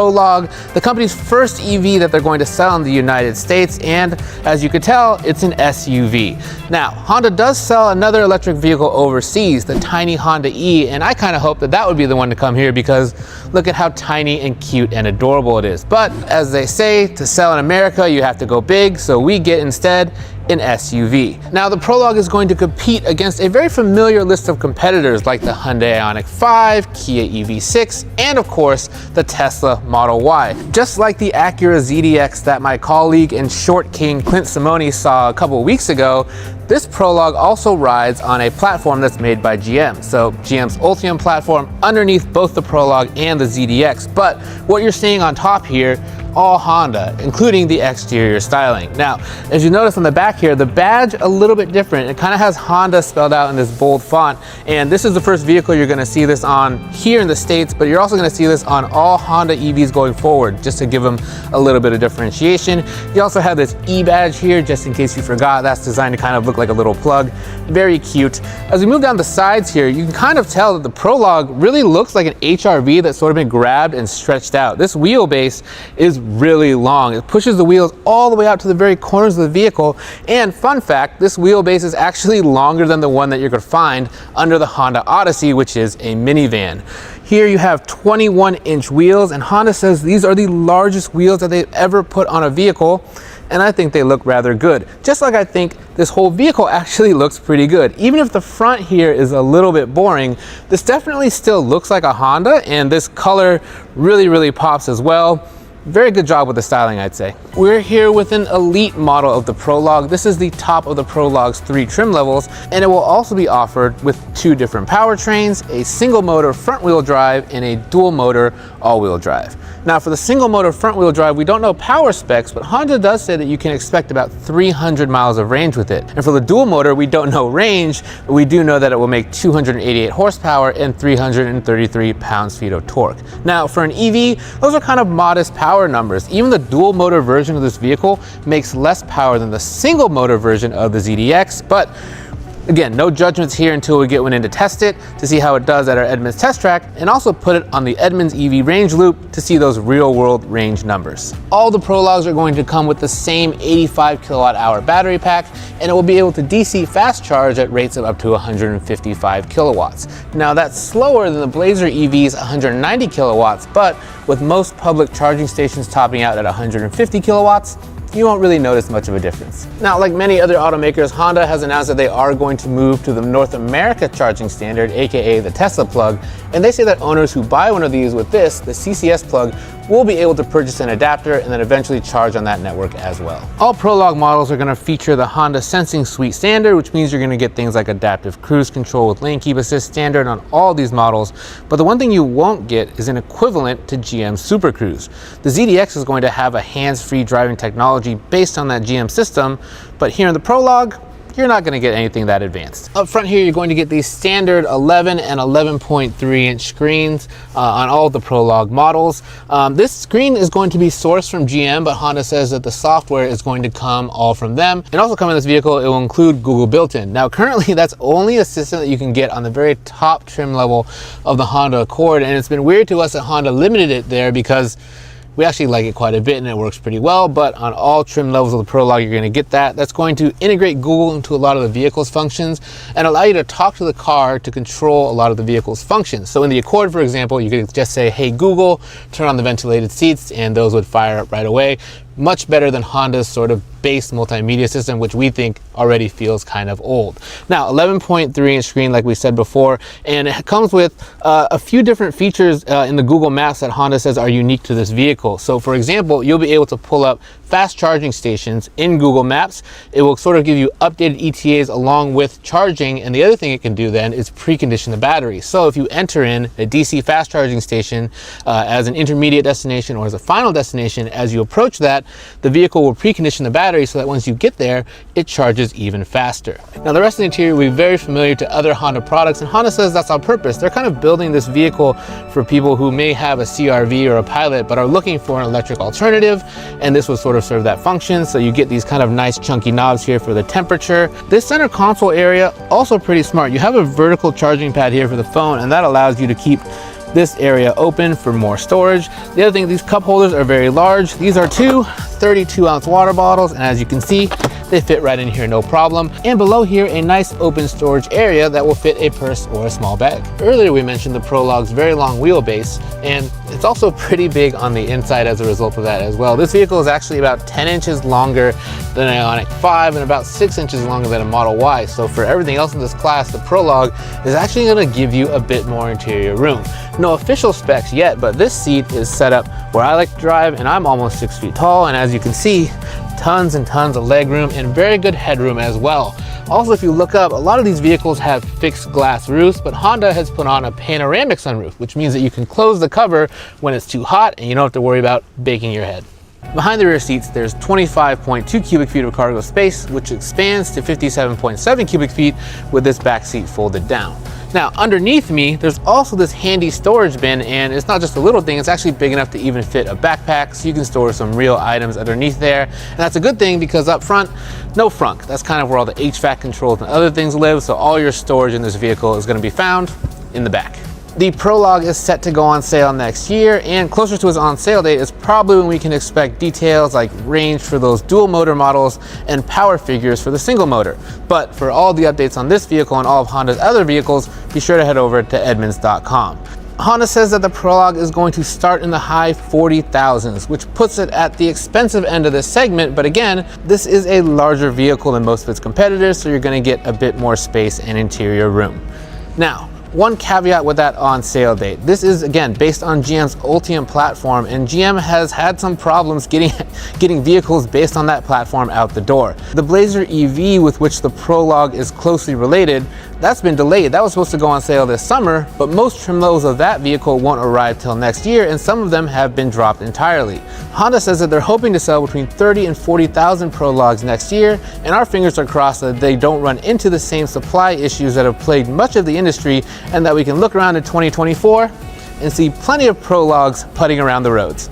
Prologue, the company's first EV that they're going to sell in the United States, and as you could tell, it's an SUV. Now, Honda does sell another electric vehicle overseas, the tiny Honda E, and I kind of hope that that would be the one to come here because look at how tiny and cute and adorable it is. But as they say, to sell in America, you have to go big, so we get instead an SUV. Now, the Prologue is going to compete against a very familiar list of competitors like the Hyundai Ioniq 5, Kia EV6, and of course, the Tesla Model Y. Just like the Acura ZDX that my colleague and short king Clint Simone saw a couple weeks ago, this Prologue also rides on a platform that's made by GM. So GM's Ultium platform underneath both the Prologue and the ZDX. But what you're seeing on top here, all Honda, including the exterior styling. Now, as you notice on the back here, the badge a little bit different. It kind of has Honda spelled out in this bold font, and this is the first vehicle you're going to see this on here in the States, but you're also going to see this on all Honda EVs going forward, just to give them a little bit of differentiation. You also have this E badge here, just in case you forgot. That's designed to kind of look like a little plug. Very cute. As we move down the sides here, you can kind of tell that the Prologue really looks like an HRV that's sort of been grabbed and stretched out. This wheelbase is really long. It pushes the wheels all the way out to the very corners of the vehicle. And fun fact, this wheelbase is actually longer than the one that you're going to find under the Honda Odyssey, which is a minivan. Here you have 21-inch wheels, and Honda says these are the largest wheels that they've ever put on a vehicle. And I think they look rather good. Just like I think this whole vehicle actually looks pretty good. Even if the front here is a little bit boring, this definitely still looks like a Honda, and this color really pops as well. Very good job with the styling, I'd say. We're here with an elite model of the Prologue. This is the top of the Prologue's 3 trim levels, and it will also be offered with 2 different powertrains, a single motor front wheel drive and a dual motor all wheel drive. Now, for the single motor front wheel drive, we don't know power specs, but Honda does say that you can expect about 300 miles of range with it. And for the dual motor, we don't know range, but we do know that it will make 288 horsepower and 333 pounds-feet of torque. Now, for an EV, those are kind of modest power numbers. Even the dual motor version of this vehicle makes less power than the single motor version of the ZDX, but again, no judgments here until we get one in to test it, to see how it does at our Edmonds test track, and also put it on the Edmonds EV range loop to see those real world range numbers. All the Prologues are going to come with the same 85 kilowatt hour battery pack, and it will be able to DC fast charge at rates of up to 155 kilowatts. Now, that's slower than the Blazer EV's 190 kilowatts, but with most public charging stations topping out at 150 kilowatts, you won't really notice much of a difference. Now, like many other automakers, Honda has announced that they are going to move to the North America charging standard, aka the Tesla plug, and they say that owners who buy one of these with this, the CCS plug, will be able to purchase an adapter and then eventually charge on that network as well. All Prologue models are going to feature the Honda Sensing Suite standard, which means you're going to get things like adaptive cruise control with lane keep assist standard on all these models, but the one thing you won't get is an equivalent to GM's Super Cruise. The ZDX is going to have a hands-free driving technology based on that GM system, but here in the Prologue, you're not going to get anything that advanced. Up front here, you're going to get these standard 11 and 11.3 inch screens on all of the Prologue models. This screen is going to be sourced from GM, but Honda says that the software is going to come all from them. And also coming in this vehicle, it will include Google built-in. Now, currently, that's only a system that you can get on the very top trim level of the Honda Accord, and it's been weird to us that Honda limited it there because we actually like it quite a bit and it works pretty well, but on all trim levels of the Prologue, you're going to get that. That's going to integrate Google into a lot of the vehicle's functions and allow you to talk to the car to control a lot of the vehicle's functions. So in the Accord, for example, you could just say, "Hey Google, turn on the ventilated seats," and those would fire up right away. Much better than Honda's sort of base multimedia system, which we think already feels kind of old. Now, 11.3 inch screen, like we said before, and it comes with a few different features in the Google Maps that Honda says are unique to this vehicle. So for example, you'll be able to pull up fast charging stations in Google Maps. It will sort of give you updated ETAs along with charging, and the other thing it can do then is precondition the battery. So if you enter in a DC fast charging station as an intermediate destination or as a final destination, as you approach that, the vehicle will precondition the battery so that once you get there, it charges even faster. Now, the rest of the interior will be very familiar to other Honda products, and Honda says that's on purpose. They're kind of building this vehicle for people who may have a CR-V or a Pilot but are looking for an electric alternative, and this will sort of serve that function. So you get these kind of nice chunky knobs here for the temperature. This center console area, also pretty smart. You have a vertical charging pad here for the phone, and that allows you to keep this area open for more storage. The other thing, these cup holders are very large. These are two 32-ounce water bottles, and as you can see, they fit right in here, no problem. And below here, a nice open storage area that will fit a purse or a small bag. Earlier, we mentioned the Prologue's very long wheelbase, and it's also pretty big on the inside as a result of that as well. This vehicle is actually about 10 inches longer than an Ioniq 5 and about 6 inches longer than a Model Y. So for everything else in this class, the Prologue is actually gonna give you a bit more interior room. No official specs yet, but this seat is set up where I like to drive, and I'm almost 6 feet tall, and as you can see, tons and tons of legroom and very good headroom as well. Also, if you look up, a lot of these vehicles have fixed glass roofs, but Honda has put on a panoramic sunroof, which means that you can close the cover when it's too hot and you don't have to worry about baking your head. Behind the rear seats, there's 25.2 cubic feet of cargo space, which expands to 57.7 cubic feet with this back seat folded down. Now, underneath me, there's also this handy storage bin, and it's not just a little thing, it's actually big enough to even fit a backpack, so you can store some real items underneath there. And that's a good thing because up front, no frunk. That's kind of where all the HVAC controls and other things live, so all your storage in this vehicle is gonna be found in the back. The Prologue is set to go on sale next year, and closer to its on sale date is probably when we can expect details like range for those dual motor models and power figures for the single motor. But for all the updates on this vehicle and all of Honda's other vehicles, be sure to head over to edmunds.com. Honda says that the Prologue is going to start in the high 40,000s, which puts it at the expensive end of this segment, but again, this is a larger vehicle than most of its competitors, so you're going to get a bit more space and interior room. Now, one caveat with that on sale date. This is, again, based on GM's Ultium platform, and GM has had some problems getting vehicles based on that platform out the door. The Blazer EV, with which the Prologue is closely related, that's been delayed. That was supposed to go on sale this summer, but most trim levels of that vehicle won't arrive till next year, and some of them have been dropped entirely. Honda says that they're hoping to sell between 30 and 40,000 Prologues next year, and our fingers are crossed that they don't run into the same supply issues that have plagued much of the industry, and that we can look around in 2024 and see plenty of Prologues putting around the roads.